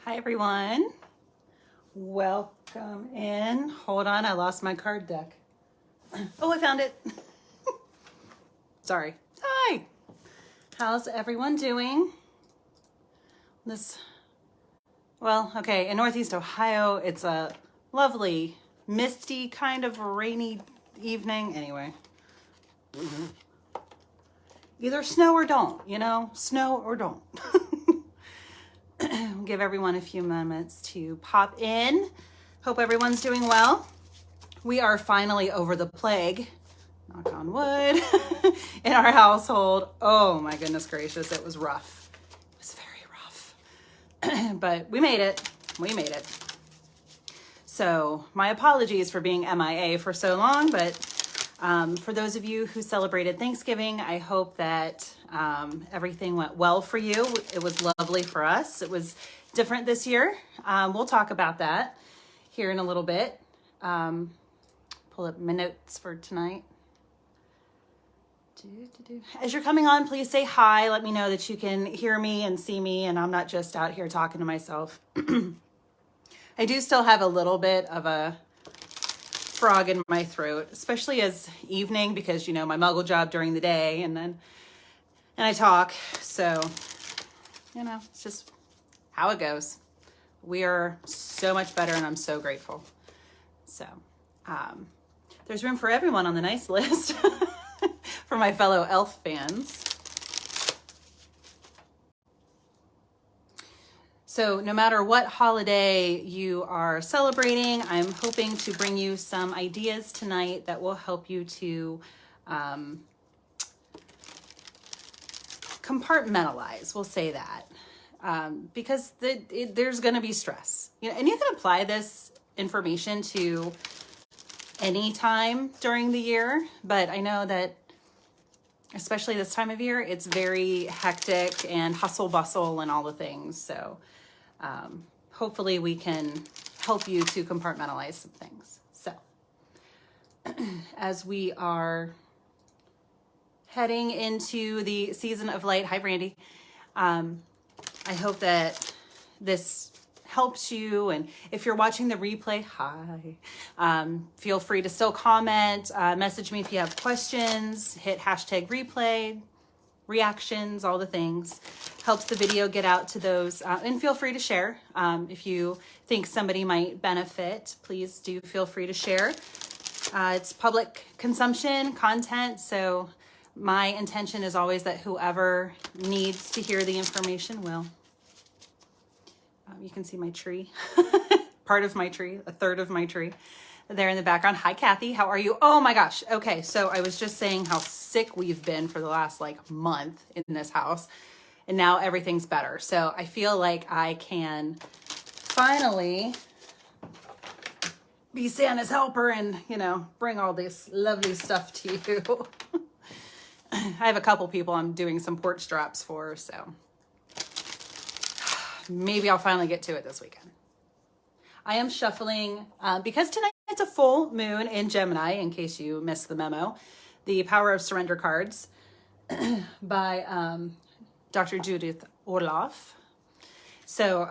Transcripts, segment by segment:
Hi everyone, welcome in. Hold on, I lost my card deck. Oh, I found it. Sorry. Hi, how's everyone doing? Okay, in Northeast Ohio, it's a lovely, misty, kind of rainy evening. Anyway, either snow or don't, snow or don't. Give everyone a few moments to pop in. Hope everyone's doing well. We are finally over the plague, knock on wood, in our household. Oh my goodness gracious, it was rough. It was very rough. But we made it. We made it. So my apologies for being MIA for so long, but for those of you who celebrated Thanksgiving, I hope that everything went well for you. It was lovely for us. It was different this year. We'll talk about that here in a little bit. Pull up my notes for tonight. As you're coming on, please say hi. Let me know that you can hear me and see me and I'm not just out here talking to myself. I do still have a little bit of a frog in my throat, especially as evening because, my muggle job during the day and I talk. So, it's just how it goes. We are so much better and I'm so grateful. So, there's room for everyone on the nice list for my fellow elf fans. So no matter what holiday you are celebrating, I'm hoping to bring you some ideas tonight that will help you to compartmentalize, we'll say that, because there's going to be stress, and you can apply this information to any time during the year, but I know that especially this time of year, it's very hectic and hustle bustle and all the things. So hopefully we can help you to compartmentalize some things. So as we are heading into the season of light, hi Brandy, I hope that this helps you, and if you're watching the replay, hi, feel free to still comment, message me if you have questions, hit hashtag replay, reactions, all the things. Helps the video get out to those, and feel free to share. If you think somebody might benefit, please do feel free to share. It's public consumption content, so my intention is always that whoever needs to hear the information will. You can see my tree, part of my tree, a third of my tree there in the background. Hi, Kathy. How are you? Oh my gosh. Okay. So I was just saying how sick we've been for the last month in this house, and now everything's better. So I feel like I can finally be Santa's helper and, bring all this lovely stuff to you. I have a couple people I'm doing some porch drops for, so maybe I'll finally get to it this weekend. I am shuffling, because tonight it's a full moon in Gemini, in case you missed the memo, the Power of Surrender cards by Dr. Judith Orloff. So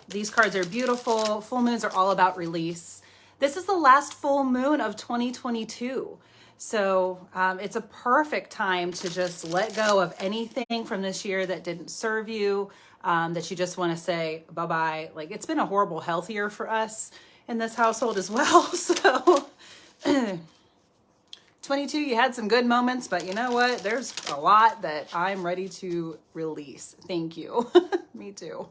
these cards are beautiful. Full moons are all about release. This is the last full moon of 2022. So it's a perfect time to just let go of anything from this year that didn't serve you, that you just want to say bye-bye. It's been a horrible health year for us in this household as well. So 22, you had some good moments, but you know what? There's a lot that I'm ready to release. Thank you. Me too.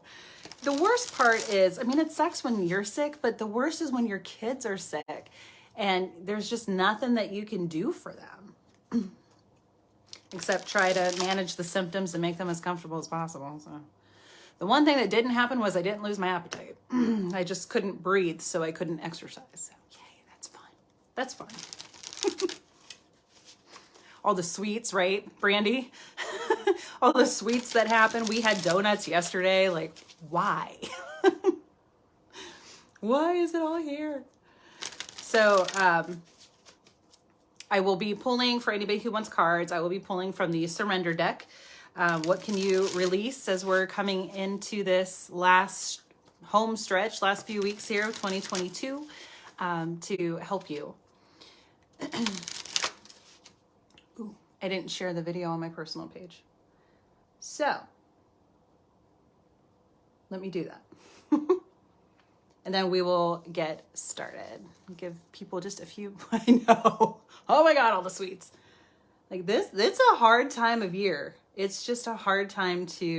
The worst part is, it sucks when you're sick, but the worst is when your kids are sick and there's just nothing that you can do for them except try to manage the symptoms and make them as comfortable as possible. So the one thing that didn't happen was I didn't lose my appetite. I just couldn't breathe, so I couldn't exercise. So yay, that's fun. That's fun. All the sweets, right, Brandy? All the sweets that happen. We had donuts yesterday. Why? Why is it all here? So I will be pulling, for anybody who wants cards, I will be pulling from the Surrender deck. What can you release as we're coming into this last home stretch, last few weeks here of 2022, to help you. Ooh, I didn't share the video on my personal page. So let me do that. And then we will get started. Give people just a few, I know. Oh my God, all the sweets. Like this, it's a hard time of year. It's just a hard time to,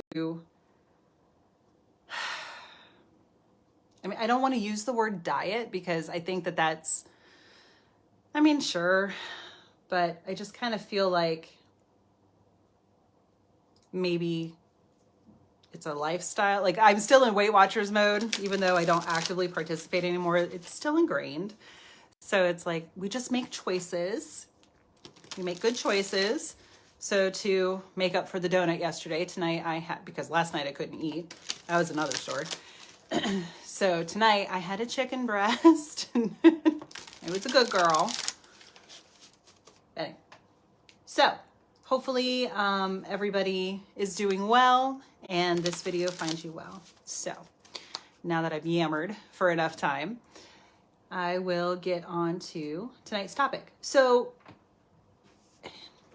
I mean, I don't want to use the word diet because I think that that's, I mean, sure, but I just kind of feel like maybe it's a lifestyle. Like I'm still in Weight Watchers mode, even though I don't actively participate anymore. It's still ingrained. So it's like, we just make choices. We make good choices. So to make up for the donut yesterday, tonight I had, because last night I couldn't eat. That was another story. So tonight I had a chicken breast. It was a good girl. Anyway. So hopefully everybody is doing well and this video finds you well. So now that I've yammered for enough time, I will get on to tonight's topic. So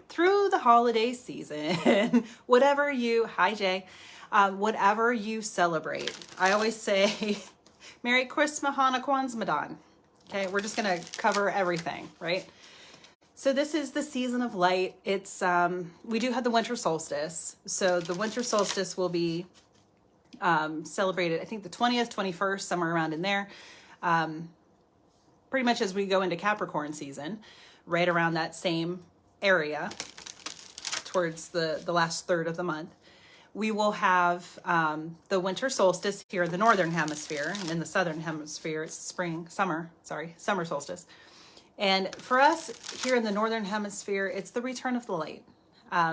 through the holiday season, whatever you, hi Jay, whatever you celebrate, I always say, Merry Christmas, Hanukkah, Kwanzaa. Okay, we're just gonna cover everything, right? So this is the season of light. It's, we do have the winter solstice. So the winter solstice will be celebrated, I think the 20th, 21st, somewhere around in there. Pretty much as we go into Capricorn season, right around that same area towards the last third of the month. We will have the winter solstice here in the northern hemisphere, and in the southern hemisphere it's summer solstice. And for us here in the northern hemisphere, it's the return of the light.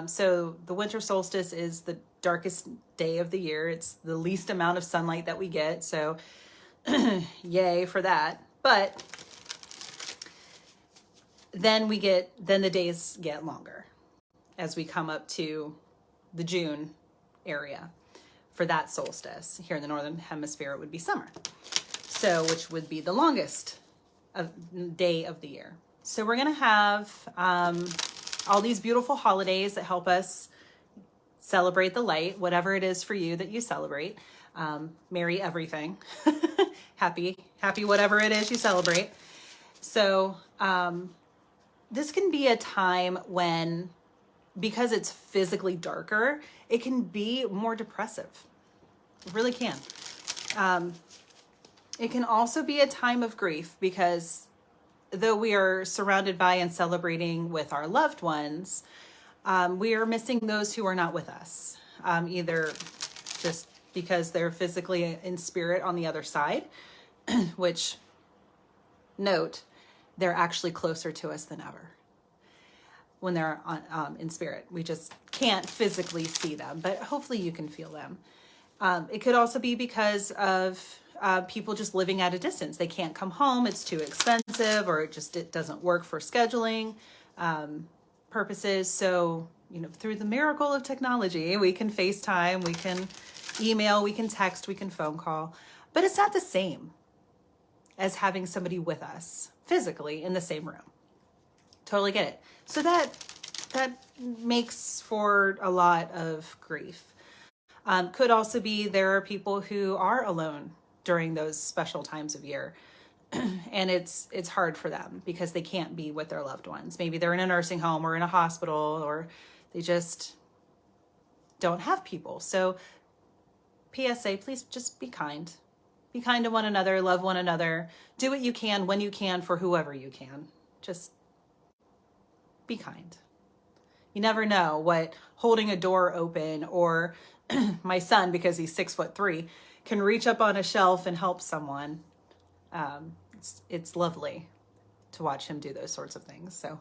So the winter solstice is the darkest day of the year. It's the least amount of sunlight that we get. So yay for that. But then the days get longer as we come up to the June area for that solstice. Here in the northern hemisphere, it would be summer. So, which would be the longest day of the year. So we're going to have all these beautiful holidays that help us celebrate the light, whatever it is for you that you celebrate. Merry everything. happy whatever it is you celebrate. So this can be a time when, because it's physically darker, it can be more depressive. It really can. It can also be a time of grief because though we are surrounded by and celebrating with our loved ones, we are missing those who are not with us, either just because they're physically in spirit on the other side, which, note, they're actually closer to us than ever when they're in spirit. We just can't physically see them, but hopefully you can feel them. It could also be because of people just living at a distance. They can't come home. It's too expensive, or it doesn't work for scheduling purposes. So, through the miracle of technology, we can FaceTime, we can email, we can text, we can phone call, but it's not the same as having somebody with us physically in the same room. Totally get it. So that makes for a lot of grief. Could also be there are people who are alone during those special times of year. And it's hard for them because they can't be with their loved ones. Maybe they're in a nursing home or in a hospital, or they just don't have people. So PSA, please just be kind. Be kind to one another, love one another, do what you can when you can for whoever you can. Just be kind. You never know what holding a door open, or my son, because he's 6'3", can reach up on a shelf and help someone. It's lovely to watch him do those sorts of things. So,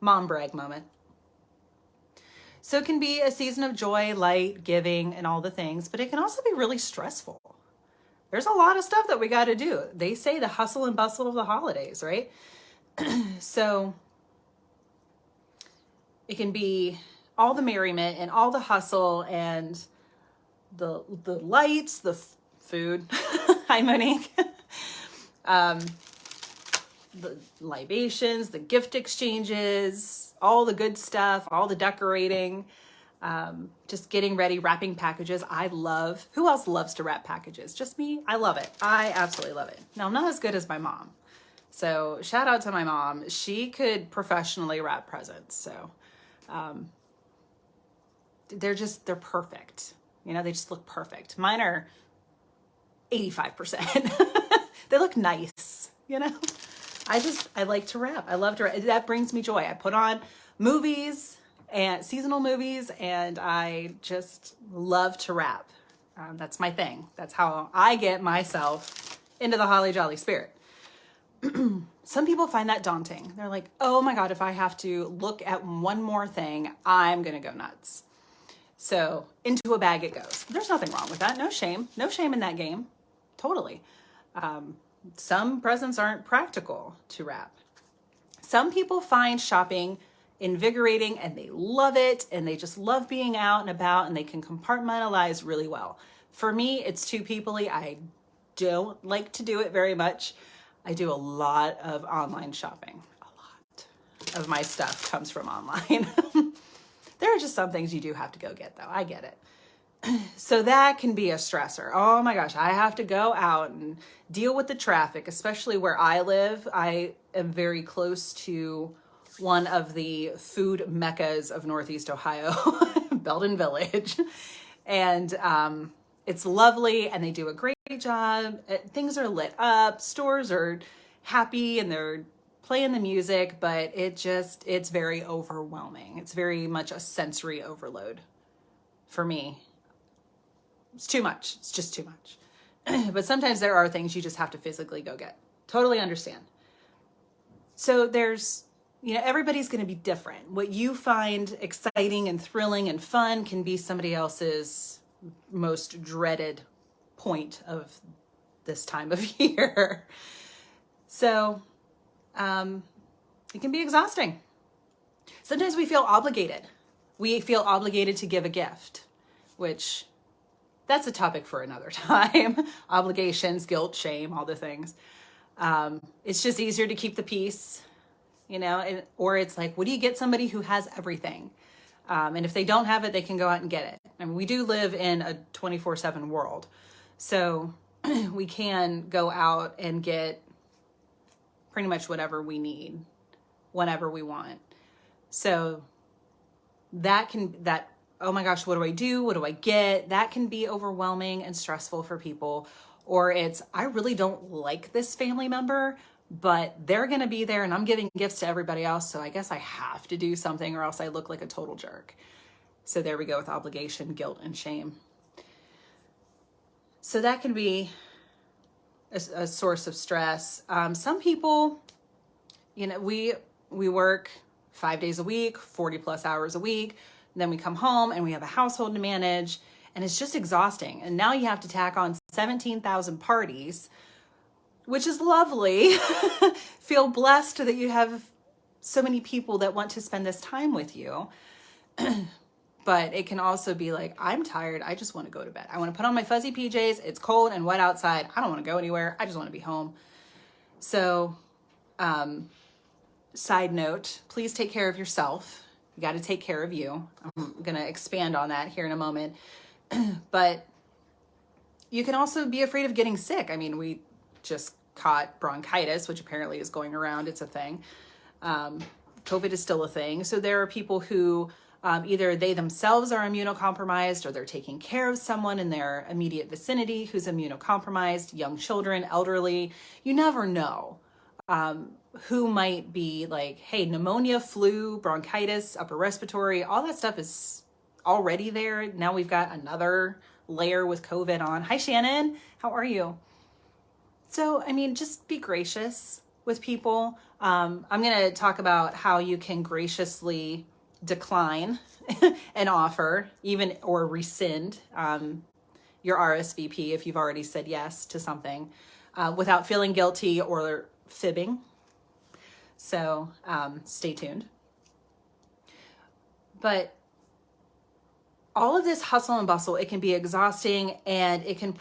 mom brag moment. So it can be a season of joy, light, giving, and all the things, but it can also be really stressful. There's a lot of stuff that we got to do. They say the hustle and bustle of the holidays, right? So it can be all the merriment and all the hustle and the lights, the food. Hi, Monique. The libations, the gift exchanges, all the good stuff, all the decorating, just getting ready, wrapping packages. Who else loves to wrap packages? Just me? I love it. I absolutely love it. Now, I'm not as good as my mom. So shout out to my mom. She could professionally wrap presents. So they're perfect. You know, they just look perfect. Mine are 85%. They look nice, you know? I like to wrap. I love to wrap. That brings me joy. I put on movies and seasonal movies, and I just love to wrap. That's my thing. That's how I get myself into the holly jolly spirit. Some people find that daunting. They're like, oh my God, if I have to look at one more thing, I'm going to go nuts. So into a bag it goes. There's nothing wrong with that. No shame. No shame in that game. Totally. Some presents aren't practical to wrap. Some people find shopping invigorating and they love it and they just love being out and about and they can compartmentalize really well. For me, it's too people-y. I don't like to do it very much. I do a lot of online shopping. A lot of my stuff comes from online. There are just some things you do have to go get though. I get it. So that can be a stressor. Oh my gosh, I have to go out and deal with the traffic, especially where I live. I am very close to one of the food meccas of Northeast Ohio, Belden Village. And it's lovely and they do a great job. Things are lit up, stores are happy and they're playing the music, but it's very overwhelming. It's very much a sensory overload for me. It's too much. It's just too much. But sometimes there are things you just have to physically go get. Totally understand. So everybody's going to be different. What you find exciting and thrilling and fun can be somebody else's most dreaded point of this time of year. So it can be exhausting. Sometimes we feel obligated. We feel obligated to give a gift, which that's a topic for another time. Obligations, guilt, shame, all the things. It's just easier to keep the peace, or it's like, what do you get somebody who has everything? And if they don't have it, they can go out and get it. I mean, we do live in a 24/7 world. So we can go out and get pretty much whatever we need, whenever we want. So oh my gosh, what do I do? What do I get? That can be overwhelming and stressful for people. Or it's, I really don't like this family member, but they're going to be there and I'm giving gifts to everybody else. So I guess I have to do something or else I look like a total jerk. So there we go with obligation, guilt, and shame. So that can be a source of stress. Some people, we work 5 days a week, 40 plus hours a week. Then we come home and we have a household to manage and it's just exhausting. And now you have to tack on 17,000 parties, which is lovely. Feel blessed that you have so many people that want to spend this time with you. But it can also be like, I'm tired. I just want to go to bed. I want to put on my fuzzy PJs. It's cold and wet outside. I don't want to go anywhere. I just want to be home. So, side note, please take care of yourself. You got to take care of you. I'm going to expand on that here in a moment. But you can also be afraid of getting sick. I mean, we just caught bronchitis, which apparently is going around. It's a thing. COVID is still a thing. So there are people who either they themselves are immunocompromised or they're taking care of someone in their immediate vicinity who's immunocompromised, young children, elderly. You never know. Who might be like, hey, pneumonia, flu, bronchitis, upper respiratory, all that stuff is already there. Now we've got another layer with COVID on. Hi, Shannon. How are you? So, I mean, just be gracious with people. I'm going to talk about how you can graciously decline an offer, even or rescind your RSVP if you've already said yes to something without feeling guilty or fibbing. So stay tuned. But all of this hustle and bustle, it can be exhausting, and it can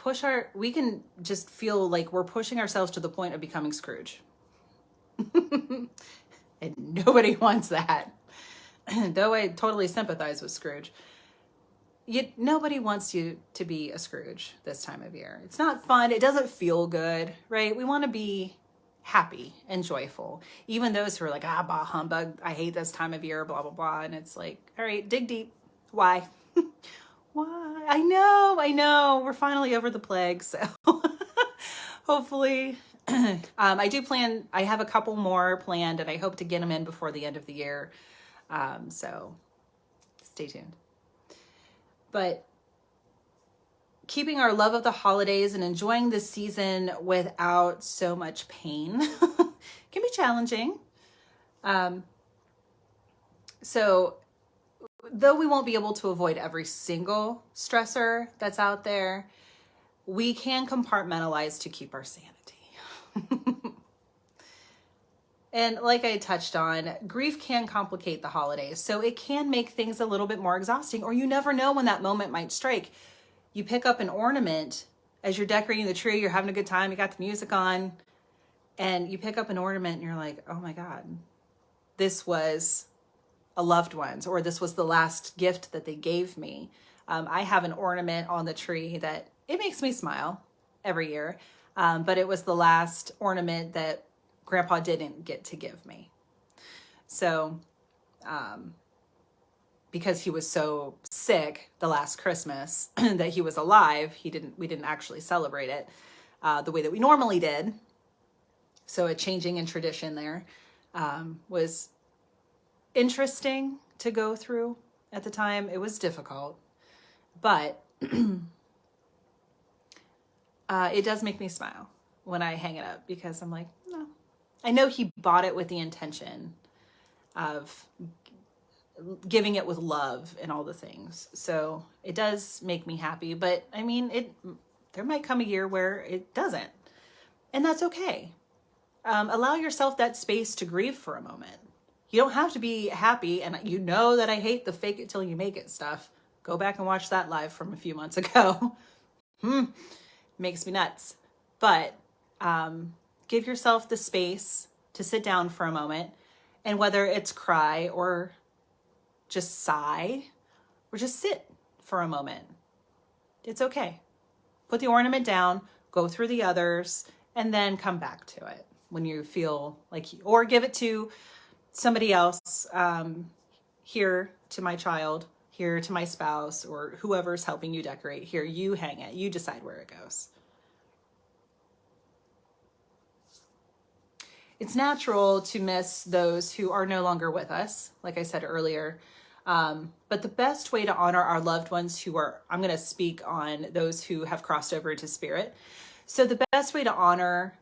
we can just feel like we're pushing ourselves to the point of becoming Scrooge. And nobody wants that. Though I totally sympathize with Scrooge. Nobody wants you to be a Scrooge this time of year. It's not fun. It doesn't feel good, right? We want to be happy and joyful. Even those who are like, bah, humbug, I hate this time of year, blah, blah, blah. And it's like, all right, dig deep. Why? Why? I know. We're finally over the plague. So hopefully, I have a couple more planned, and I hope to get them in before the end of the year. So stay tuned. But keeping our love of the holidays and enjoying this season without so much pain can be challenging. So though we won't be able to avoid every single stressor that's out there, we can compartmentalize to keep our sanity. And like I touched on, grief can complicate the holidays. So it can make things a little bit more exhausting, or you never know when that moment might strike. You pick up an ornament as you're decorating the tree, you're having a good time, you got the music on, and you pick up an ornament and you're like, oh my God, this was a loved one's, or this was the last gift that they gave me. I have an ornament on the tree that it makes me smile every year. But it was the last ornament that Grandpa didn't get to give me. So, because he was so sick the last Christmas that he was alive, we didn't actually celebrate it the way that we normally did. So a changing in tradition there was interesting to go through at the time. It was difficult, but it does make me smile when I hang it up, because I'm like, no, I know he bought it with the intention of giving it with love and all the things. So it does make me happy, but I mean, there might come a year where it doesn't, and that's okay. Allow yourself that space to grieve for a moment. You don't have to be happy. And you know that I hate the fake it till you make it stuff. Go back and watch that live from a few months ago. Makes me nuts. But give yourself the space to sit down for a moment, and whether it's cry or just sigh or just sit for a moment, it's okay. Put the ornament down, go through the others, and then come back to it when you feel like, or give it to somebody else, here to my child, here to my spouse, or whoever's helping you decorate. Here, you hang it. You decide where it goes. It's natural to miss those who are no longer with us, like I said earlier. But the best way to honor our loved ones I'm going to speak on those who have crossed over into spirit. So the best way to honor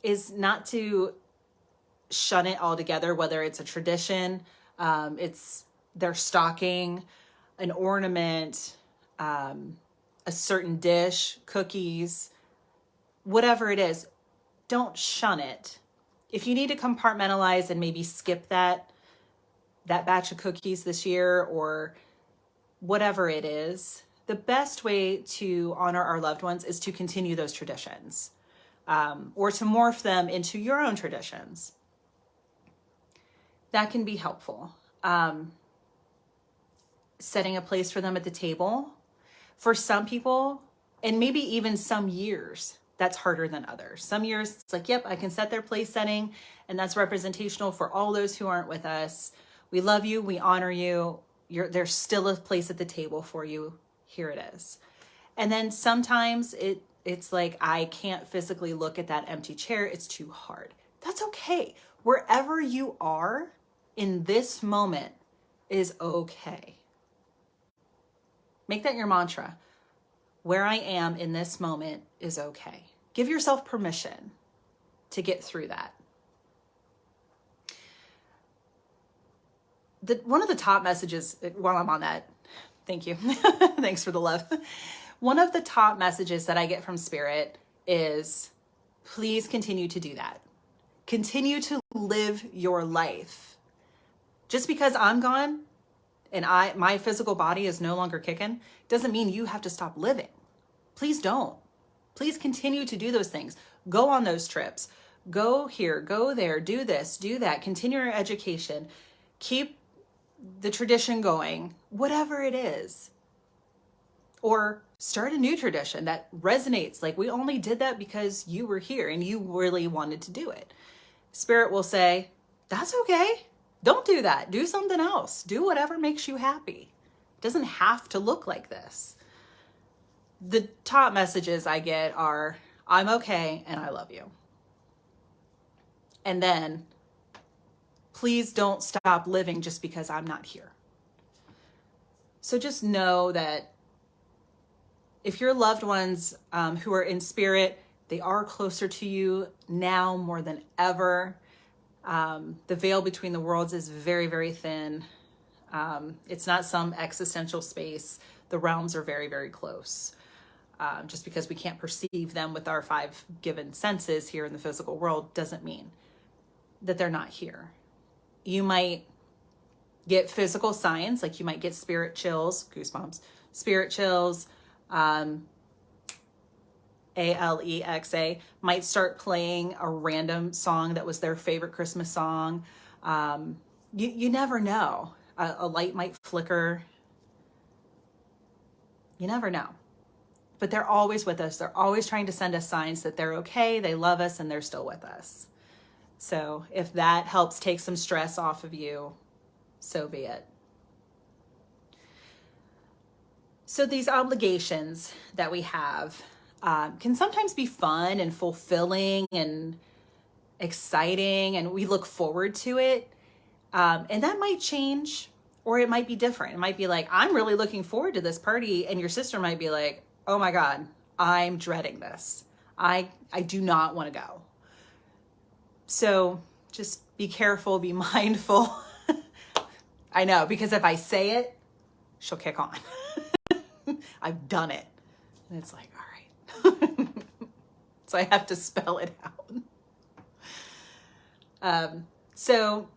is not to shun it altogether, whether it's a tradition, it's their stocking, an ornament, a certain dish, cookies, whatever it is. Don't shun it. If you need to compartmentalize and maybe skip that batch of cookies this year, or whatever it is, the best way to honor our loved ones is to continue those traditions, or to morph them into your own traditions. That can be helpful. Setting a place for them at the table. For some people, and maybe even some years, that's harder than others. Some years it's like, yep, I can set their place setting, and that's representational for all those who aren't with us. We love you, we honor you. There's still a place at the table for you. Here it is. And then sometimes it's like, I can't physically look at that empty chair. It's too hard. That's okay. Wherever you are in this moment is okay. Make that your mantra. Where I am in this moment is okay. Give yourself permission to get through that. One of the top messages, while I'm on that, thank you. Thanks for the love. One of the top messages that I get from Spirit is, please continue to do that. Continue to live your life. Just because I'm gone and my physical body is no longer kicking, doesn't mean you have to stop living. Please don't. Please continue to do those things. Go on those trips. Go here, go there, do this, do that. Continue your education. Keep the tradition going, whatever it is. Or start a new tradition that resonates. Like, we only did that because you were here and you really wanted to do it. Spirit will say, that's okay. Don't do that. Do something else. Do whatever makes you happy. It doesn't have to look like this. The top messages I get are, I'm okay and I love you. And then, please don't stop living just because I'm not here. So just know that if your loved ones who are in spirit, they are closer to you now more than ever. The veil between the worlds is very, very thin. It's not some existential space. The realms are very, very close. Just because we can't perceive them with our 5 given senses here in the physical world doesn't mean that they're not here. You might get physical signs, like you might get spirit chills, goosebumps, spirit chills, Alexa might start playing a random song that was their favorite Christmas song. You never know. A light might flicker. You never know. But they're always with us. They're always trying to send us signs that they're okay, they love us, and they're still with us. So if that helps take some stress off of you, so be it. So these obligations that we have can sometimes be fun and fulfilling and exciting, and we look forward to it. And that might change, or it might be different. It might be like, I'm really looking forward to this party, and your sister might be like, oh my God, I'm dreading this. I do not want to go. So just be careful, be mindful. I know, because if I say it, she'll kick on. I've done it. And it's like, all right. So I have to spell it out. So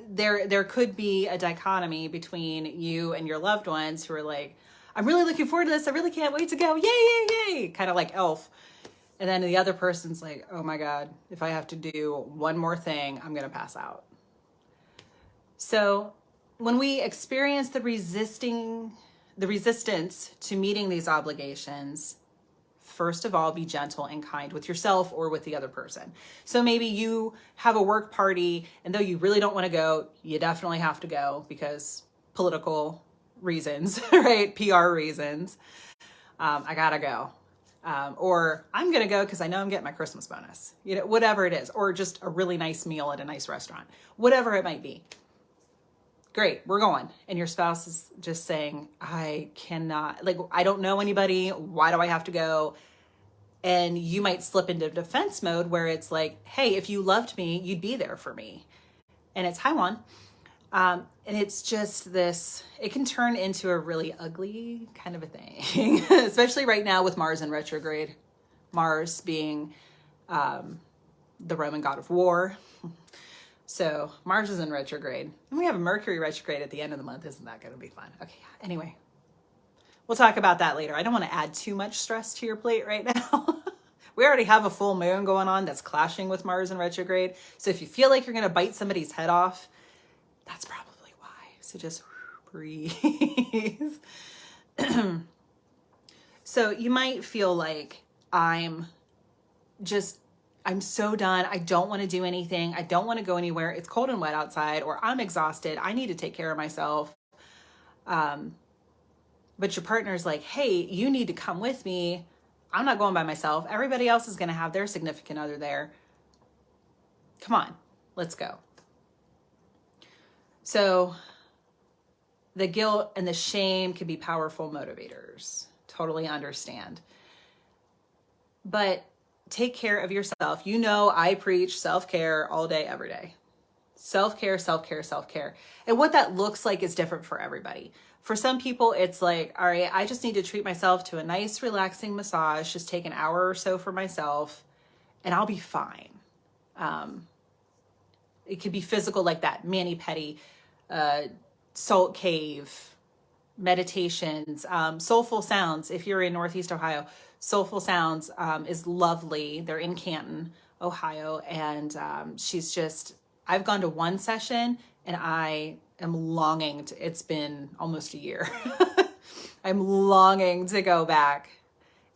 there could be a dichotomy between you and your loved ones who are like, I'm really looking forward to this. I really can't wait to go. Yay, yay, yay. Kind of like Elf. And then the other person's like, oh my God, if I have to do one more thing, I'm going to pass out. So when we experience the resistance to meeting these obligations, first of all, be gentle and kind with yourself or with the other person. So maybe you have a work party, and though you really don't want to go, you definitely have to go because political reasons, right? PR reasons. I gotta go. Or I'm going to go because I know I'm getting my Christmas bonus, whatever it is, or just a really nice meal at a nice restaurant, whatever it might be. Great, we're going. And your spouse is just saying, I cannot, like, I don't know anybody. Why do I have to go? And you might slip into defense mode where it's like, hey, if you loved me, you'd be there for me. And it's, hi, Juan. And it's just this, it can turn into a really ugly kind of a thing, especially right now with Mars in retrograde. Mars being the Roman god of war. So Mars is in retrograde. And we have a Mercury retrograde at the end of the month. Isn't that going to be fun? Okay, anyway. We'll talk about that later. I don't want to add too much stress to your plate right now. We already have a full moon going on that's clashing with Mars in retrograde. So if you feel like you're going to bite somebody's head off, that's probably why. So just breathe. So you might feel like I'm so done. I don't want to do anything. I don't want to go anywhere. It's cold and wet outside, or I'm exhausted. I need to take care of myself. But your partner's like, hey, you need to come with me. I'm not going by myself. Everybody else is going to have their significant other there. Come on, let's go. So the guilt and the shame can be powerful motivators. Totally understand. But take care of yourself. You know, I preach self-care all day, every day. Self-care, self-care, self-care. And what that looks like is different for everybody. For some people, it's like, all right, I just need to treat myself to a nice, relaxing massage, just take an hour or so for myself, and I'll be fine. It could be physical like that, mani-pedi, salt cave meditations, Soulful Sounds. If you're in Northeast Ohio, Soulful Sounds is lovely. They're in Canton, Ohio. And I've gone to one session and I am longing to, it's been almost a year. I'm longing to go back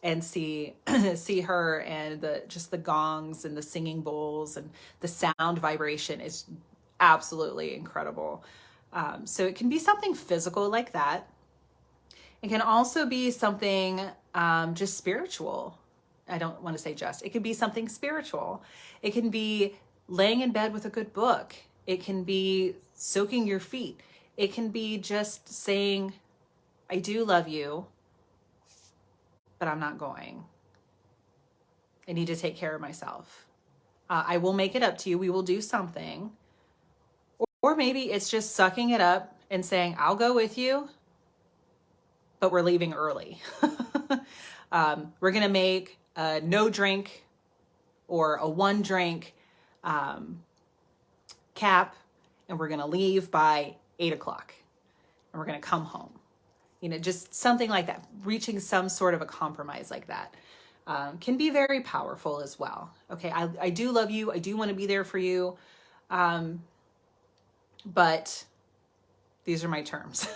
and see her, and the gongs and the singing bowls and the sound vibration is absolutely incredible. So it can be something physical like that. It can also be something just spiritual. I don't want to say just. It can be something spiritual. It can be laying in bed with a good book. It can be soaking your feet. It can be just saying, I do love you, but I'm not going. I need to take care of myself. I will make it up to you. We will do something. Or maybe it's just sucking it up and saying, I'll go with you, but we're leaving early. We're going to make a no drink or a one drink cap, and we're going to leave by 8 o'clock and we're going to come home. Just something like that, reaching some sort of a compromise like that can be very powerful as well. Okay, I do love you. I do want to be there for you. But these are my terms.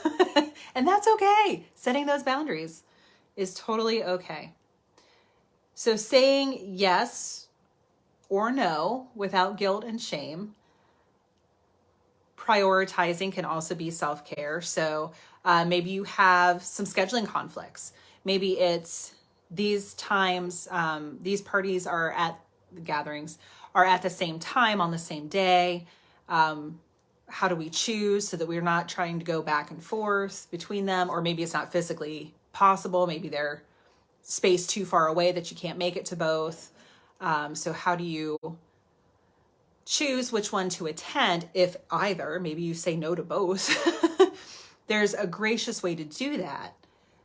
And that's okay. Setting those boundaries is totally okay. So saying yes or no without guilt and shame. Prioritizing can also be self-care. So maybe you have some scheduling conflicts. Maybe it's these times, these parties are at the gatherings are at the same time on the same day. How do we choose so that we're not trying to go back and forth between them? Or maybe it's not physically possible. Maybe they're spaced too far away that you can't make it to both. So how do you choose which one to attend, if either? Maybe you say no to both. There's a gracious way to do that.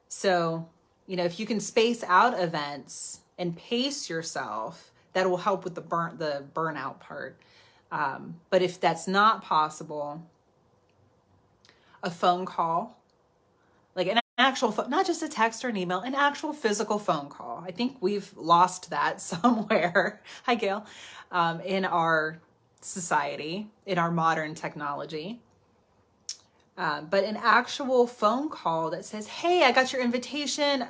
So, if you can space out events and pace yourself, that will help with the burnout part. But if that's not possible, a phone call, like an actual phone, not just a text or an email, an actual physical phone call. I think we've lost that somewhere. Hi, Gail. In our society, in our modern technology. But an actual phone call that says, hey, I got your invitation.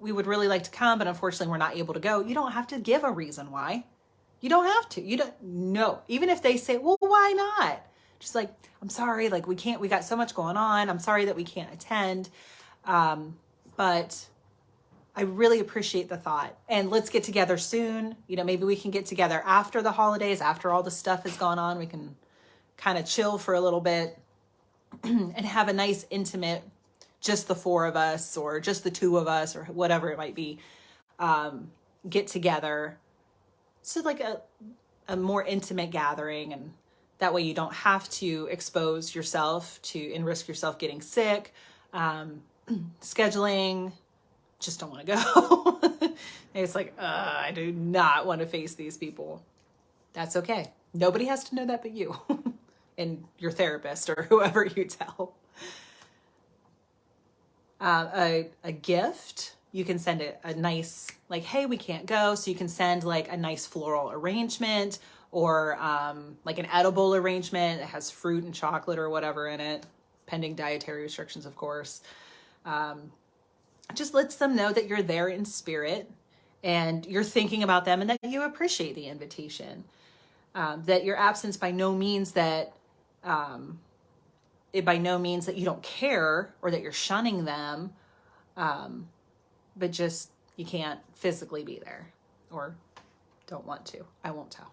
We would really like to come, but unfortunately we're not able to go. You don't have to give a reason why. You don't have to. You don't know. Even if they say, well, why not? Just like, I'm sorry, like we got so much going on. I'm sorry that we can't attend. But I really appreciate the thought, and let's get together soon. Maybe we can get together after the holidays, after all the stuff has gone on. We can kind of chill for a little bit and have a nice intimate, just the four of us or just the two of us or whatever it might be, get together. So like a more intimate gathering, and that way you don't have to expose yourself and risk yourself getting sick. Scheduling, just don't want to go. It's like, I do not want to face these people. That's okay. Nobody has to know that but you and your therapist or whoever you tell. A gift, you can send it a nice, like, hey, we can't go. So you can send like a nice floral arrangement or like an edible arrangement that has fruit and chocolate or whatever in it, pending dietary restrictions, of course. Just lets them know that you're there in spirit and you're thinking about them and that you appreciate the invitation. That your absence by no means that you don't care or that you're shunning them, but just you can't physically be there or don't want to. I won't tell.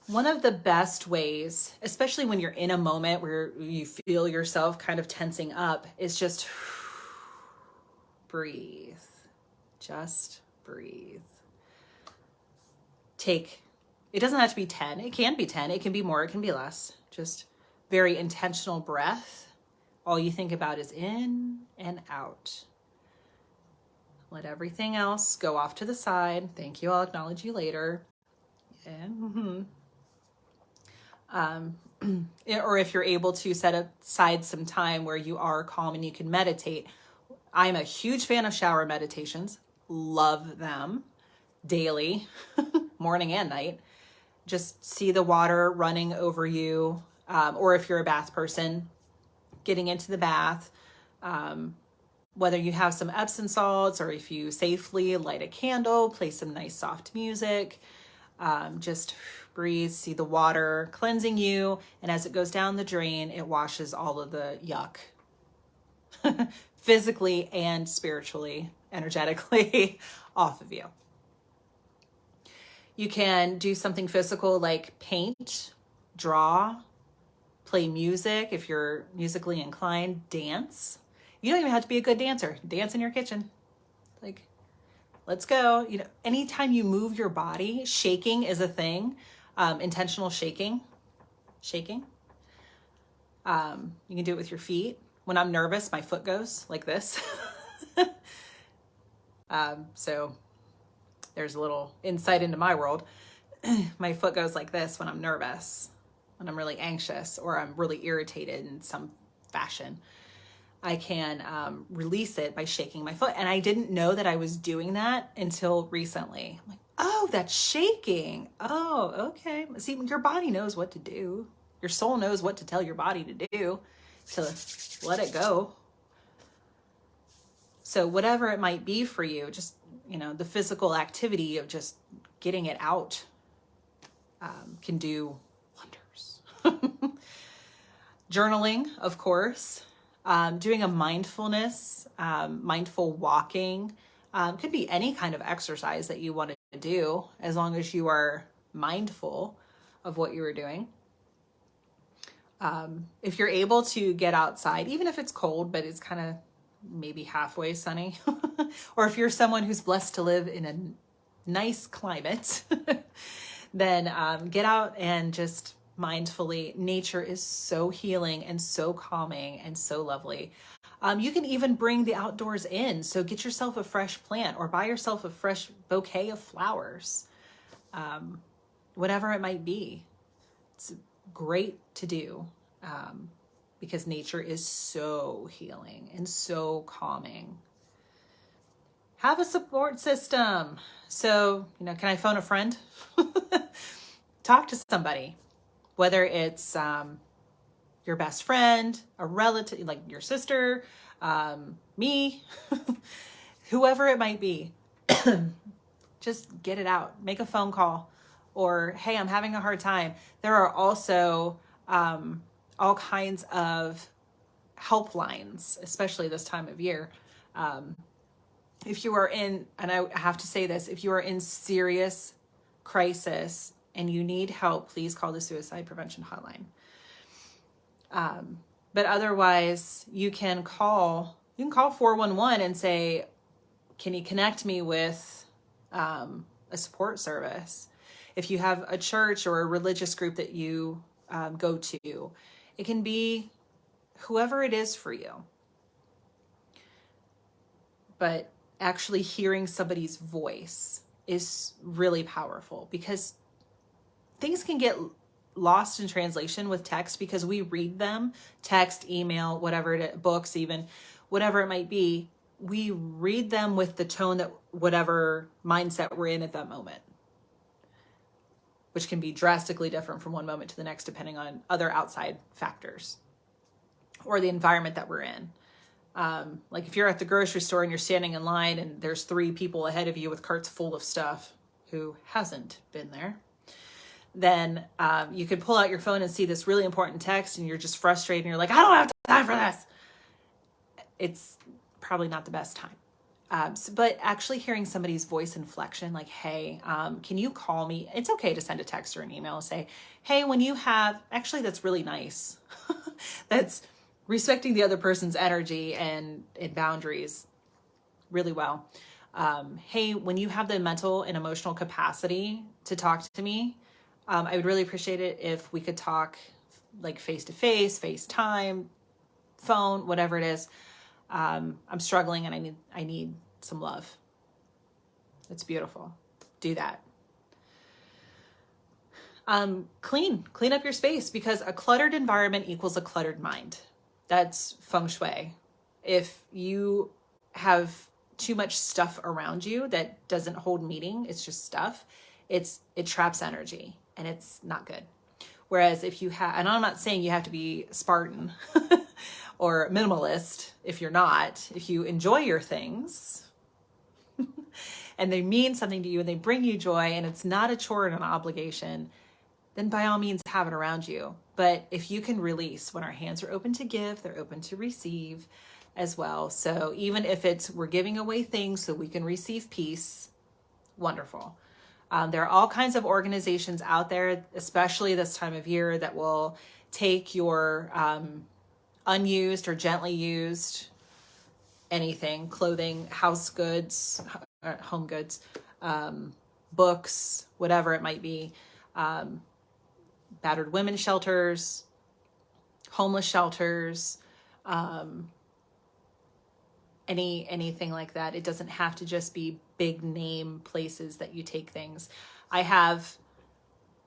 One of the best ways, especially when you're in a moment where you feel yourself kind of tensing up, is just breathe. Just breathe. It doesn't have to be 10. It can be 10. It can be more. It can be less. Just very intentional breath. All you think about is in and out. Let everything else go off to the side. Thank you. I'll acknowledge you later. And or if you're able to set aside some time where you are calm and you can meditate. I'm a huge fan of shower meditations. Love them daily, morning and night. Just see the water running over you, or if you're a bath person, getting into the bath, whether you have some Epsom salts or if you safely light a candle, play some nice soft music, just breathe, see the water cleansing you. And as it goes down the drain, it washes all of the yuck physically and spiritually, energetically off of you. You can do something physical like paint, draw, play music if you're musically inclined, dance. You don't even have to be a good dancer. Dance in your kitchen. Like, let's go. You know, anytime you move your body, shaking is a thing. Intentional shaking. You can do it with your feet. When I'm nervous, my foot goes like this. So there's a little insight into my world. My foot goes like this when I'm nervous, when I'm really anxious, or I'm really irritated in some fashion. I can release it by shaking my foot. And I didn't know that I was doing that until recently. I'm like, oh, that's shaking. Oh, okay. See, your body knows what to do. Your soul knows what to tell your body to do, to let it go. So whatever it might be for you, just, the physical activity of just getting it out can do wonders. Journaling, of course. Doing a mindfulness, mindful walking, could be any kind of exercise that you want to do, as long as you are mindful of what you are doing. If you're able to get outside, even if it's cold, but it's kind of maybe halfway sunny, or if you're someone who's blessed to live in a nice climate, then get out and just mindfully. Nature is so healing and so calming and so lovely. You can even bring the outdoors in. So get yourself a fresh plant or buy yourself a fresh bouquet of flowers, whatever it might be. It's great to do because nature is so healing and so calming. Have a support system. So, can I phone a friend? Talk to somebody. Whether it's your best friend, a relative, like your sister, me, whoever it might be, just get it out. Make a phone call. Or, hey, I'm having a hard time. There are also all kinds of helplines, especially this time of year. If you are in, and I have to say this, if you are in serious crisis and you need help, please call the suicide prevention hotline. But otherwise, you can call 411 and say, can you connect me with a support service? If you have a church or a religious group that you go to, it can be whoever it is for you. But actually hearing somebody's voice is really powerful, because things can get lost in translation with text, because we read them, text, email, whatever it is, books, even whatever it might be. We read them with the tone that whatever mindset we're in at that moment, which can be drastically different from one moment to the next, depending on other outside factors or the environment that we're in. Like if you're at the grocery store and you're standing in line and there's 3 people ahead of you with carts full of stuff, who hasn't been there, then you could pull out your phone and see this really important text and you're just frustrated and you're like, I don't have time for this. It's probably not the best time. But actually hearing somebody's voice inflection, like, hey, can you call me? It's okay to send a text or an email and say, hey, when you have, actually, that's really nice. That's respecting the other person's energy and boundaries really well. Hey, when you have the mental and emotional capacity to talk to me, I would really appreciate it if we could talk like face-to-face, FaceTime, phone, whatever it is. I'm struggling and I need some love. It's beautiful. Do that. Clean up your space, because a cluttered environment equals a cluttered mind. That's feng shui. If you have too much stuff around you that doesn't hold meaning, it's just stuff, it traps energy, and it's not good. Whereas if you have, and I'm not saying you have to be Spartan or minimalist. If you're not, if you enjoy your things and they mean something to you and they bring you joy and it's not a chore and an obligation, then by all means have it around you. But if you can release, when our hands are open to give, they're open to receive as well. So even if it's, we're giving away things so we can receive peace, wonderful. There are all kinds of organizations out there, especially this time of year, that will take your unused or gently used anything, clothing, house goods, home goods, books, whatever it might be, battered women's shelters, homeless shelters, anything like that. It doesn't have to just be big name places that you take things. I have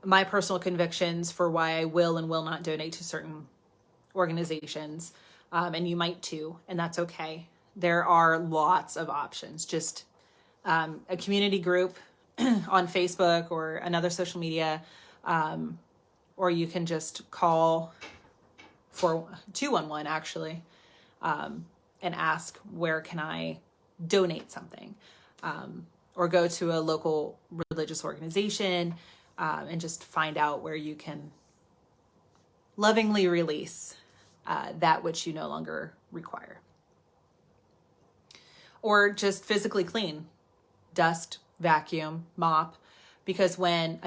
my personal convictions for why I will and will not donate to certain organizations, and you might too, and that's okay. There are lots of options. Just a community group on Facebook or another social media, or you can just call for 211 actually, and ask, where can I donate something? Or go to a local religious organization and just find out where you can lovingly release that which you no longer require. Or just physically clean, dust, vacuum, mop, because when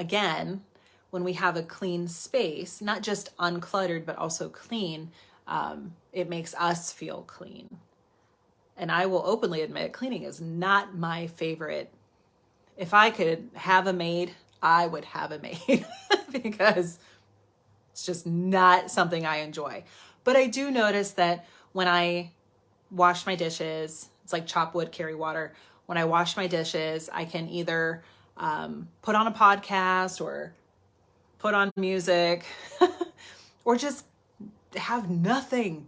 we have a clean space, not just uncluttered, but also clean, it makes us feel clean. And I will openly admit, cleaning is not my favorite. If I could have a maid, I would have a maid because it's just not something I enjoy. But I do notice that when I wash my dishes, it's like chop wood, carry water. When I wash my dishes, I can either put on a podcast or put on music or just have nothing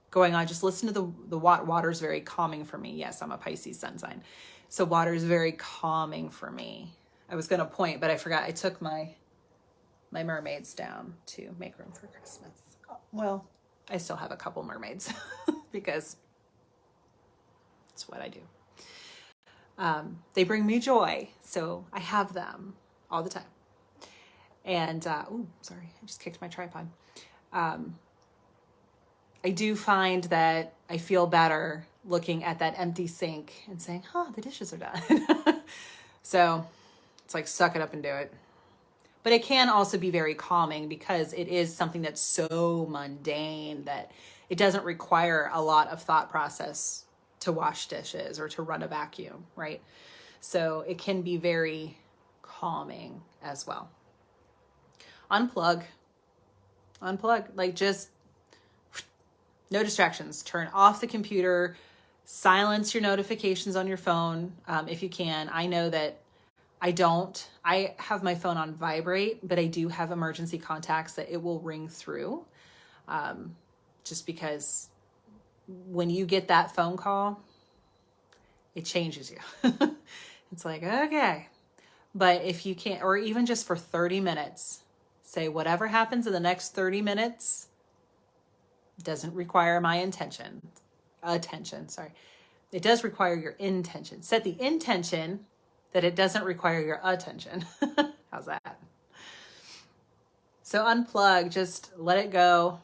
going on. Just listen to the water is very calming for me. Yes, I'm a Pisces sun sign. So water is very calming for me. I was going to point, but I forgot. I took my mermaids down to make room for Christmas. Well, I still have a couple mermaids because it's what I do. They bring me joy, so I have them all the time. And, sorry, I just kicked my tripod. I do find that I feel better looking at that empty sink and saying, the dishes are done. So it's like, suck it up and do it. But it can also be very calming because it is something that's so mundane that it doesn't require a lot of thought process to wash dishes or to run a vacuum, right? So it can be very calming as well. Unplug, like just no distractions. Turn off the computer, silence your notifications on your phone if you can. I know that I have my phone on vibrate, but I do have emergency contacts that it will ring through, just because when you get that phone call, it changes you. It's like, okay. But if you can't, or even just for 30 minutes, say whatever happens in the next 30 minutes doesn't require my attention. It does require your intention. Set the intention that it doesn't require your attention. How's that? So unplug, just let it go.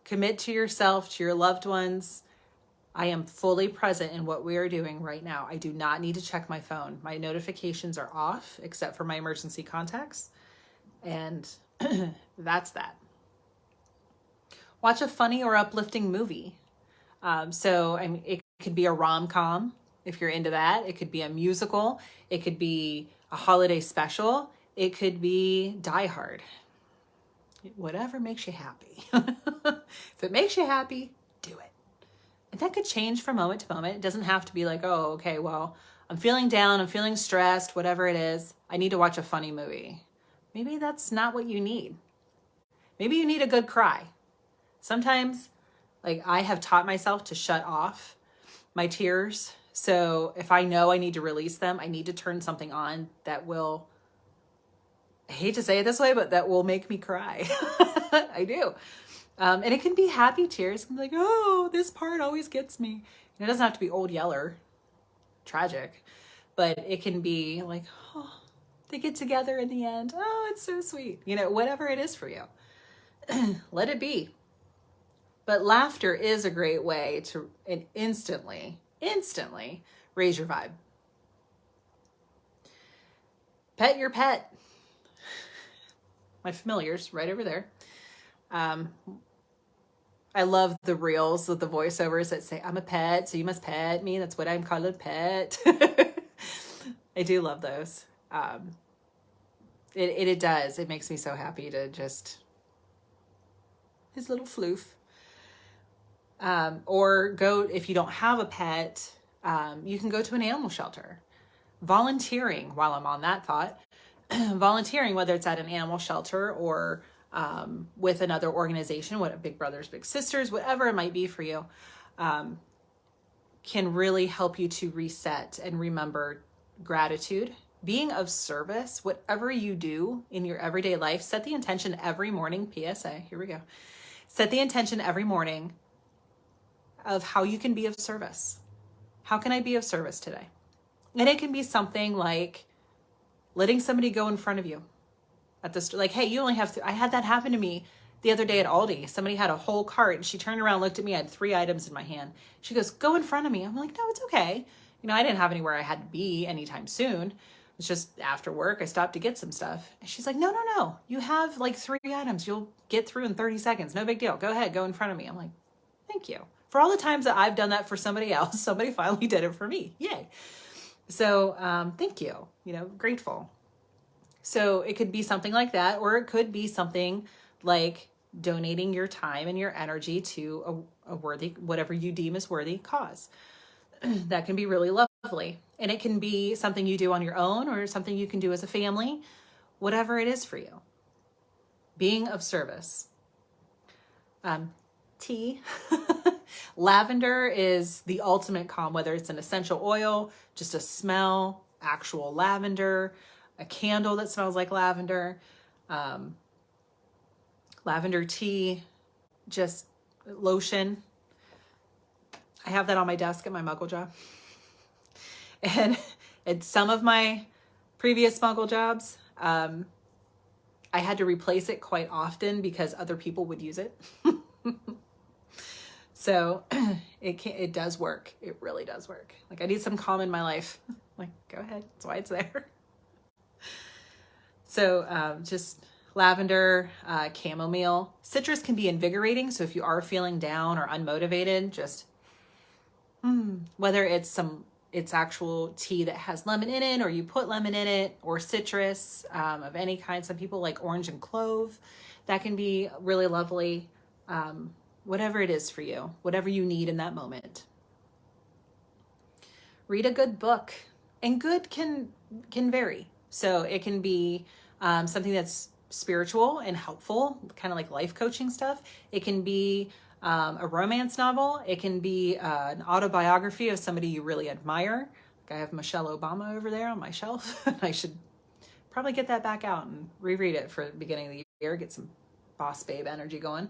Commit to yourself, to your loved ones. I am fully present in what we are doing right now. I do not need to check my phone. My notifications are off except for my emergency contacts. And that's that. Watch a funny or uplifting movie. It could be a rom-com if you're into that. It could be a musical. It could be a holiday special. It could be Die Hard. Whatever makes you happy. If it makes you happy, do it. And that could change from moment to moment. It doesn't have to be like, oh, okay, well, I'm feeling down, I'm feeling stressed, whatever it is. I need to watch a funny movie. maybe that's not what you need. Maybe you need a good cry. Sometimes, like, I have taught myself to shut off my tears. So if I know I need to release them, I need to turn something on that will, I hate to say it this way, but that will make me cry. I do. And it can be happy tears. I'm like, oh, this part always gets me. And it doesn't have to be Old Yeller, tragic, but it can be like, oh, they get together in the end. Oh, it's so sweet. You know, whatever it is for you, let it be. But laughter is a great way to instantly raise your vibe. Pet your pet. My familiars right over there. I love the reels with the voiceovers that say, I'm a pet, so you must pet me. That's what I'm called, a pet. I do love those. It does. It makes me so happy to just, his little floof. Or go, if you don't have a pet, you can go to an animal shelter. Volunteering, while I'm on that thought, volunteering, whether it's at an animal shelter or with another organization, what Big Brothers Big Sisters, whatever it might be for you, can really help you to reset and remember gratitude, being of service. Whatever you do in your everyday life, set the intention every morning. PSA, here we go. Set the intention every morning of how you can be of service. How can I be of service today? And it can be something like letting somebody go in front of you at the store. Like, hey, you only have I had that happen to me the other day at Aldi. Somebody had a whole cart and she turned around, looked at me, I had 3 items in my hand. She goes, go in front of me. I'm like, no, it's okay. You know, I didn't have anywhere I had to be anytime soon. It's just after work, I stopped to get some stuff. And she's like, no. You have like 3 items. You'll get through in 30 seconds. No big deal. Go ahead, go in front of me. I'm like, thank you. For all the times that I've done that for somebody else, somebody finally did it for me. Yay. So thank you, you know, grateful. So it could be something like that, or it could be something like donating your time and your energy to a worthy, whatever you deem as worthy cause. That can be really lovely. And it can be something you do on your own or something you can do as a family, whatever it is for you. Being of service. Tea. Lavender is the ultimate calm, whether it's an essential oil, just a smell, actual lavender, a candle that smells like lavender, lavender tea, just lotion. I have that on my desk at my muggle job. And at some of my previous muggle jobs, I had to replace it quite often because other people would use it. So it does work. It really does work. Like, I need some calm in my life. Like, go ahead. That's why it's there. So just lavender, chamomile. Citrus can be invigorating. So if you are feeling down or unmotivated, just whether it's actual tea that has lemon in it, or you put lemon in it, or citrus of any kind. Some people like orange and clove. That can be really lovely. Whatever it is for you, whatever you need in that moment. Read a good book, and good can vary. So it can be something that's spiritual and helpful, kind of like life coaching stuff. It can be a romance novel. It can be an autobiography of somebody you really admire. Like, I have Michelle Obama over there on my shelf. I should probably get that back out and reread it for the beginning of the year, get some boss babe energy going.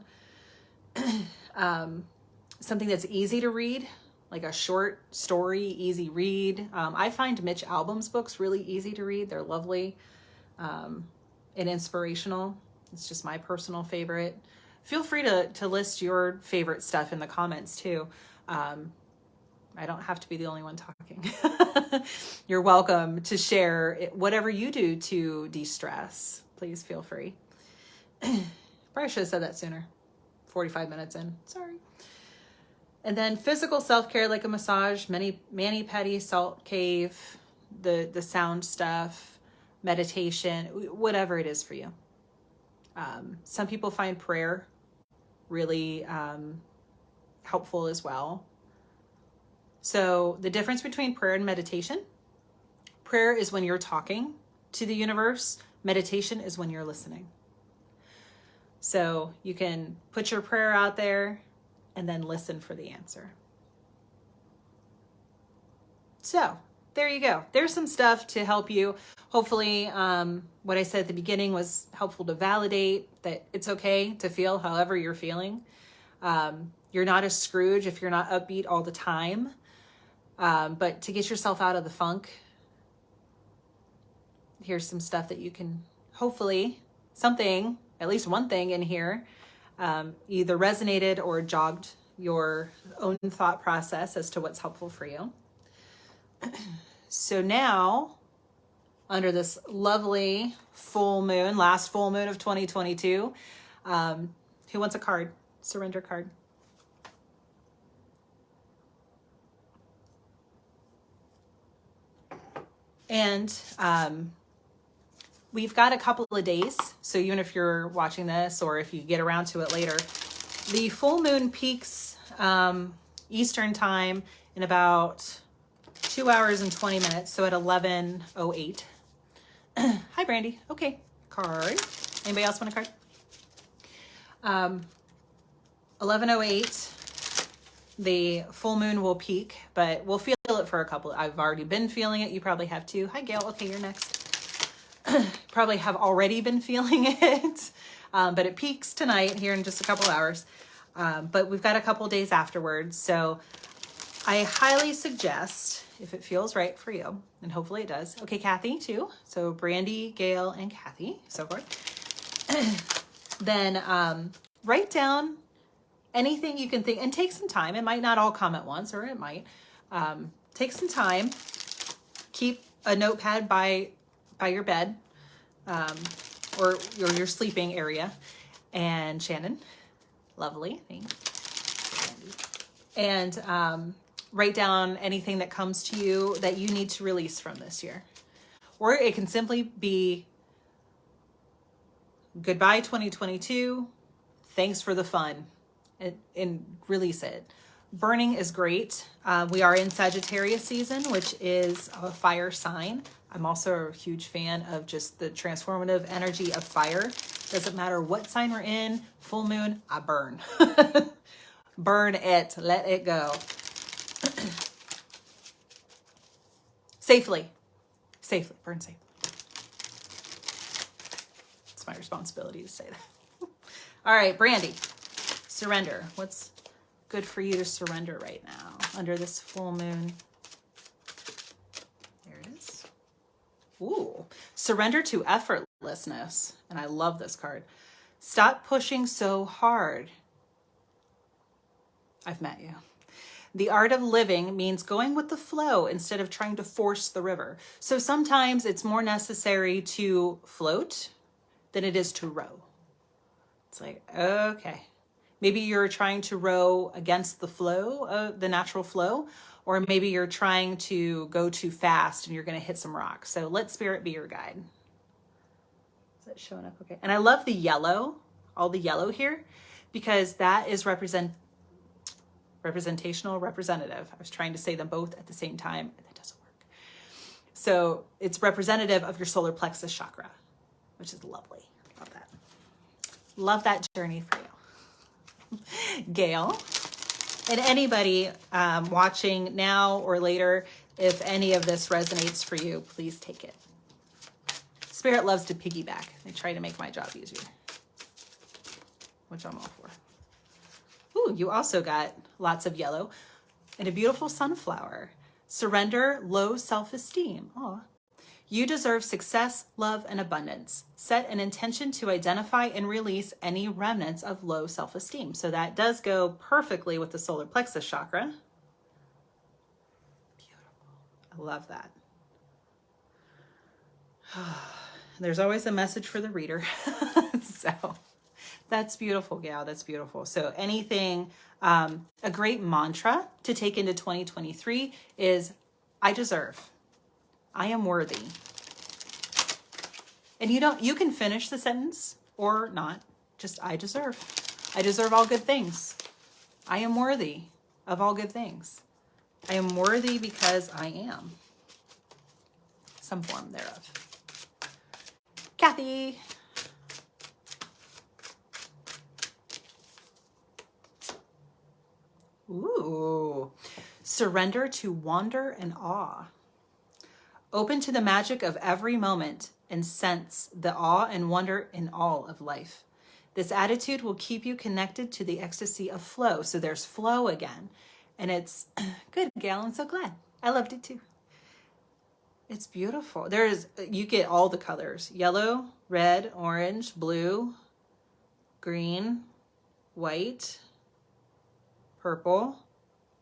Something that's easy to read, like a short story, easy read. I find Mitch Albom's books really easy to read. They're lovely and inspirational. It's just my personal favorite. Feel free to list your favorite stuff in the comments too. I don't have to be the only one talking. You're welcome to share whatever you do to de-stress. Please feel free. Probably should have said that sooner. 45 minutes in, sorry. And then physical self-care, like a massage, mani-pedi, salt cave, the sound stuff, meditation, whatever it is for you. Some people find prayer really helpful as well. So the difference between prayer and meditation: prayer is when you're talking to the universe. Meditation is when you're listening. So you can put your prayer out there and then listen for the answer. So there you go. There's some stuff to help you. Hopefully, what I said at the beginning was helpful to validate that it's okay to feel however you're feeling. You're not a Scrooge if you're not upbeat all the time. But to get yourself out of the funk, here's some stuff that you can hopefully, something, at least one thing in here, either resonated or jogged your own thought process as to what's helpful for you. So now, under this lovely full moon, last full moon of 2022, who wants a card? Surrender card. And we've got a couple of days, so even if you're watching this or if you get around to it later, the full moon peaks Eastern time in about 2 hours and 20 minutes, so at 11:08. Hi, Brandy. Okay, card. Anybody else want a card? 11:08, the full moon will peak, but we'll feel it for a couple. I've already been feeling it. You probably have too. Hi, Gail. Okay, you're next. Probably have already been feeling it, but it peaks tonight here in just a couple hours. But we've got a couple days afterwards, so I highly suggest, if it feels right for you, and hopefully it does. Okay, Kathy too. So Brandy, Gail, and Kathy, so forth. Then write down anything you can think, and take some time. It might not all come at once, or it might. Take some time. Keep a notepad by your bed, or your sleeping area. And Shannon, lovely, thanks. And write down anything that comes to you that you need to release from this year. Or it can simply be goodbye 2022, thanks for the fun, and release it. Burning is great. We are in Sagittarius season, which is a fire sign. I'm also a huge fan of just the transformative energy of fire. Doesn't matter what sign we're in, full moon, I burn. Burn it, let it go. Safely, burn safely. It's my responsibility to say that. All right, Brandy, surrender. What's good for you to surrender right now under this full moon? There it is. Ooh, surrender to effortlessness. And I love this card. Stop pushing so hard. I've met you. The art of living means going with the flow instead of trying to force the river. So sometimes it's more necessary to float than it is to row. It's like, okay, maybe you're trying to row against the flow, the natural flow, or maybe you're trying to go too fast and you're going to hit some rocks. So let spirit be your guide. Is that showing up okay? And I love the yellow, all the yellow here, because that is representational, representative. I was trying to say them both at the same time, and that doesn't work. So it's representative of your solar plexus chakra, which is lovely. Love that. Love that journey for you. Gail, and anybody watching now or later, if any of this resonates for you, please take it. Spirit loves to piggyback. They try to make my job easier, which I'm all for. Ooh, you also got lots of yellow and a beautiful sunflower. Surrender low self-esteem. Aw. You deserve success, love, and abundance. Set an intention to identify and release any remnants of low self-esteem. So that does go perfectly with the solar plexus chakra. Beautiful. I love that. There's always a message for the reader. So that's beautiful, Gal. That's beautiful. So anything, a great mantra to take into 2023 is, I deserve. I am worthy. And you can finish the sentence or not. Just, I deserve. I deserve all good things. I am worthy of all good things. I am worthy because I am. Some form thereof. Kathy. Ooh. Surrender to wonder and awe. Open to the magic of every moment and sense the awe and wonder in all of life. This attitude will keep you connected to the ecstasy of flow. So there's flow again. And it's good, Gail. I'm so glad. I loved it too. It's beautiful. You get all the colors: yellow, red, orange, blue, green, white, purple,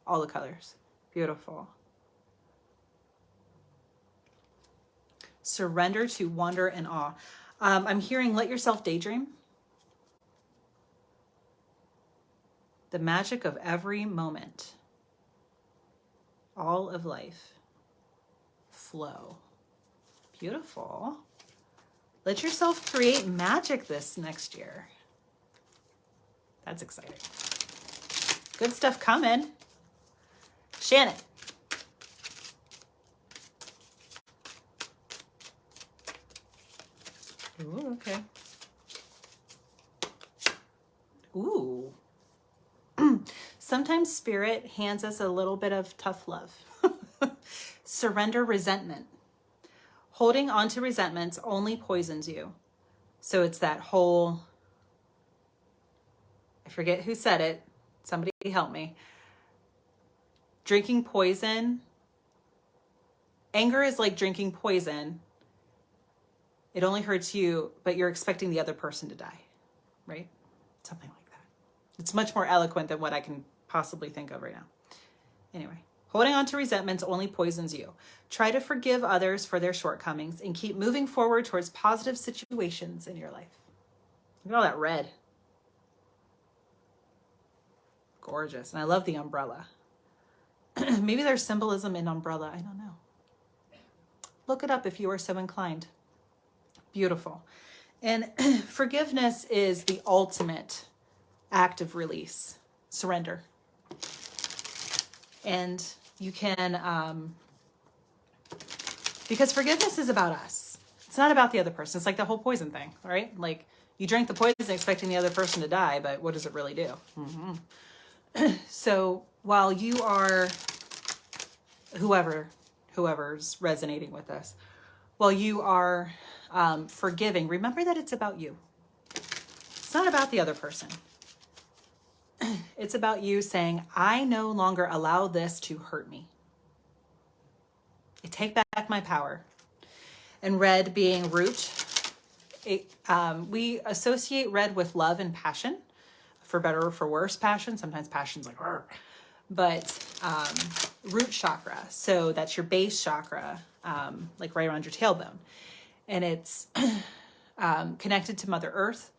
all the colors. Beautiful. Surrender to wonder and awe. I'm hearing, let yourself daydream. The magic of every moment. All of life. Flow. Beautiful. Let yourself create magic this next year. That's exciting. Good stuff coming. Shannon. Ooh, okay. Ooh. Sometimes Spirit hands us a little bit of tough love. Surrender resentment. Holding on to resentments only poisons you. So it's that whole, I forget who said it. Somebody help me. Drinking poison. Anger is like drinking poison. It only hurts you, but you're expecting the other person to die, right? Something like that. It's much more eloquent than what I can possibly think of right now. Anyway, holding on to resentments only poisons you. Try to forgive others for their shortcomings and keep moving forward towards positive situations in your life. Look at all that red. Gorgeous. And I love the umbrella. Maybe there's symbolism in umbrella. I don't know. Look it up if you are so inclined. Beautiful. And forgiveness is the ultimate act of release, surrender. And you can, because forgiveness is about us. It's not about the other person. It's like the whole poison thing, right? Like you drink the poison expecting the other person to die, but what does it really do? Mm-hmm. So while you are, whoever's resonating with this, while you are forgiving, remember that it's about you. It's not about the other person. It's about you saying, I no longer allow this to hurt me. I take back my power. And red being root, we associate red with love and passion, for better or for worse passion. Sometimes passion's like, Rrr. But root chakra, so that's your base chakra, like right around your tailbone. And it's connected to Mother Earth.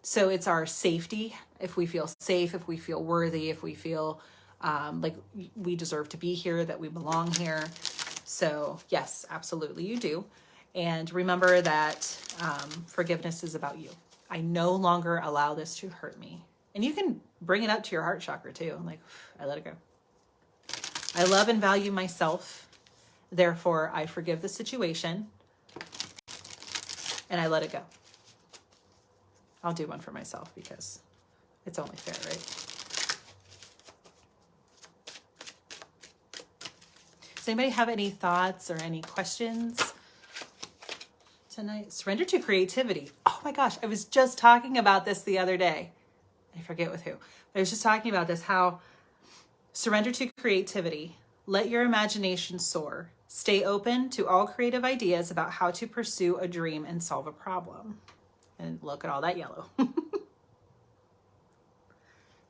So it's our safety. If we feel safe, if we feel worthy, if we feel like we deserve to be here, that we belong here. So yes, absolutely you do. And remember that forgiveness is about you. I no longer allow this to hurt me. And you can bring it up to your heart chakra too. Like, I let it go. I love and value myself. Therefore, I forgive the situation and I let it go. I'll do one for myself because it's only fair, right? Does anybody have any thoughts or any questions tonight? Surrender to creativity. Oh my gosh, I was just talking about this the other day. I forget with who. I was just talking about this, how surrender to creativity. Let your imagination soar. Stay open to all creative ideas about how to pursue a dream and solve a problem. And look at all that yellow.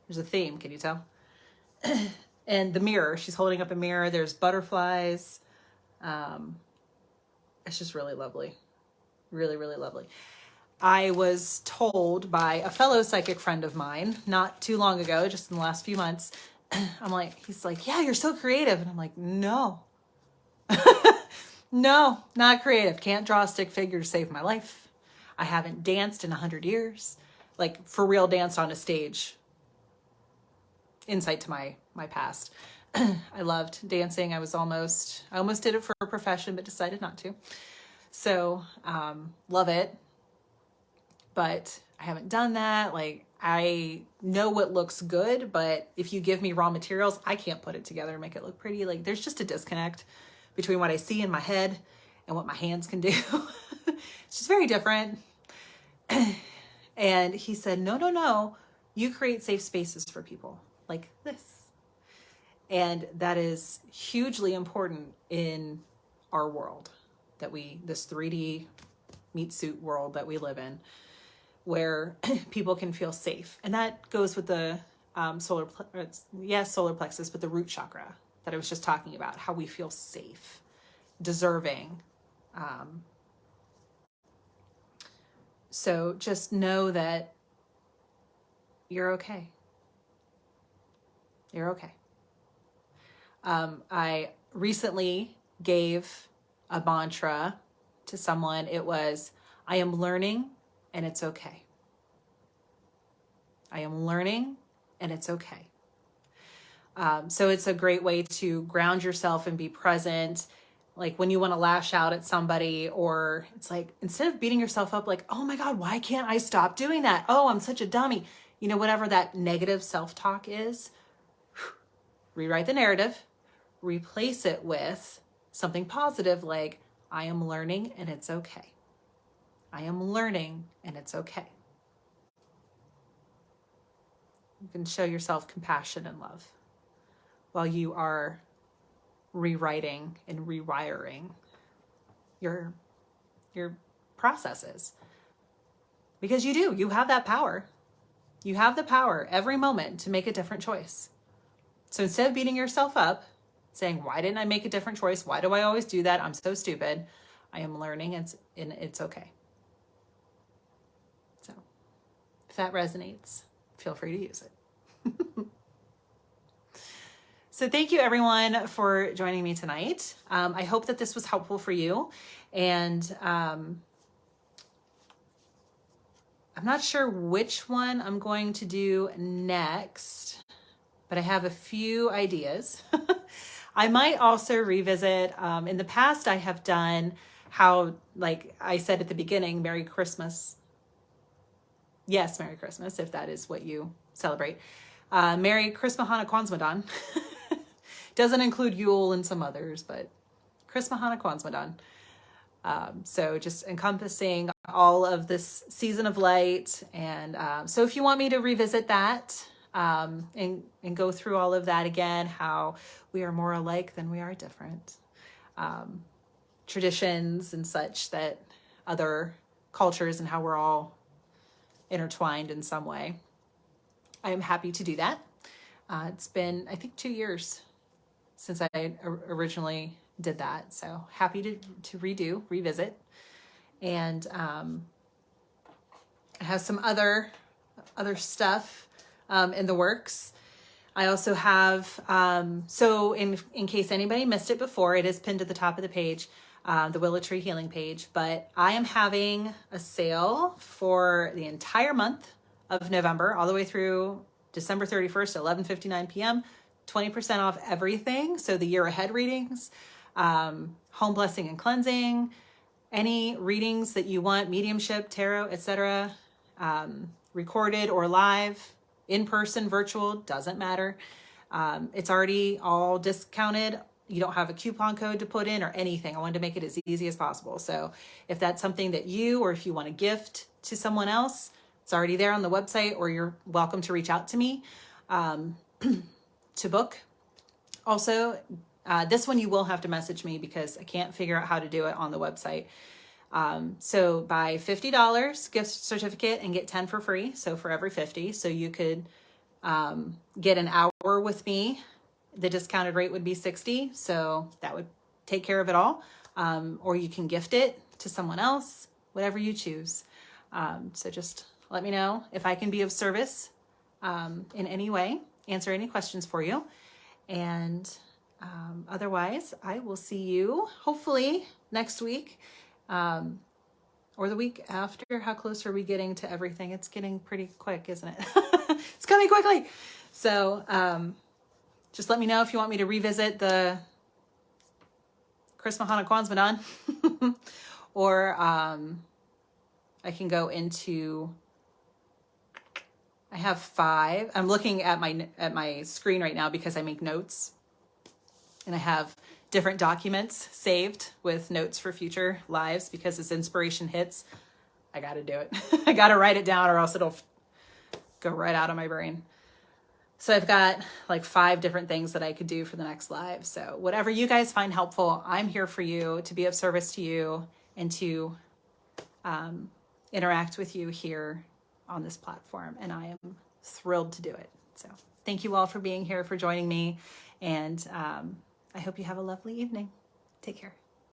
There's a theme, can you tell? And the mirror, she's holding up a mirror. There's butterflies. It's just really lovely. Really, really lovely. I was told by a fellow psychic friend of mine not too long ago, just in the last few months, he's like, yeah, you're so creative. And I'm like, no, no, not creative. Can't draw a stick figure to save my life. I haven't danced in 100 years, like for real danced on a stage. Insight to my past. I loved dancing. I almost did it for a profession, but decided not to. So, love it. but I haven't done that. Like, I know what looks good, but if you give me raw materials, I can't put it together and make it look pretty. Like, there's just a disconnect between what I see in my head and what my hands can do. It's just very different. And he said, no, no, no, you create safe spaces for people like this. And that is hugely important in our world, that this 3D meat suit world that we live in, where people can feel safe. And that goes with the solar plexus, but the root chakra that I was just talking about, how we feel safe, deserving. So just know that you're okay. You're okay. I recently gave a mantra to someone. It was, I am learning and it's okay. I am learning and it's okay. So it's a great way to ground yourself and be present. Like when you want to lash out at somebody, or it's like, instead of beating yourself up, like, oh my God, why can't I stop doing that? Oh, I'm such a dummy. You know, whatever that negative self-talk is, rewrite the narrative, replace it with something positive, like, I am learning and it's okay. I am learning and it's okay. You can show yourself compassion and love while you are rewriting and rewiring your processes. Because you have that power. You have the power every moment to make a different choice. So instead of beating yourself up, saying, why didn't I make a different choice? Why do I always do that? I'm so stupid. I am learning and it's okay. So if that resonates, feel free to use it. So thank you everyone for joining me tonight. I hope that this was helpful for you. And I'm not sure which one I'm going to do next, but I have a few ideas. I might also revisit, in the past I have done how, like I said at the beginning, Merry Christmas. Yes, Merry Christmas, if that is what you celebrate. Merry Christmas Hana Kwanzaa. Doesn't include Yule and some others, but Christmas Hana Kwanzaa. So just encompassing all of this season of light. And so if you want me to revisit that and go through all of that again, how we are more alike than we are different, traditions and such, that other cultures and how we're all intertwined in some way, I am happy to do that. It's been, I think, 2 years since I originally did that. So happy to revisit. And I have some other stuff in the works. I also have, so in case anybody missed it before, it is pinned at the top of the page, the Willow Tree Healing page, but I am having a sale for the entire month of November, all the way through December 31st at 11:59 p.m., 20% off everything. So the year ahead readings, home blessing and cleansing, any readings that you want, mediumship, tarot, etc., recorded or live, in person, virtual, doesn't matter. It's already all discounted. You don't have a coupon code to put in or anything. I wanted to make it as easy as possible. So if that's something that you, or if you want to gift to someone else, it's already there on the website, or you're welcome to reach out to me to book. Also, this one you will have to message me because I can't figure out how to do it on the website. So buy $50 gift certificate and get 10 for free. So for every 50, so you could get an hour with me. The discounted rate would be 60. So that would take care of it all. Or you can gift it to someone else, whatever you choose. So just let me know if I can be of service in any way, answer any questions for you. And otherwise, I will see you hopefully next week or the week after. How close are we getting to everything? It's getting pretty quick, isn't it? It's coming quickly. So just let me know if you want me to revisit the Chris Mahana Kwanzaa or I can go into, I have 5. I'm looking at my screen right now because I make notes, and I have different documents saved with notes for future lives, because as inspiration hits, I got to do it. I got to write it down, or else it'll go right out of my brain. So I've got like 5 different things that I could do for the next live. So whatever you guys find helpful, I'm here for you, to be of service to you, and to interact with you here on this platform. And I am thrilled to do it. So thank you all for being here, for joining me. And I hope you have a lovely evening. Take care.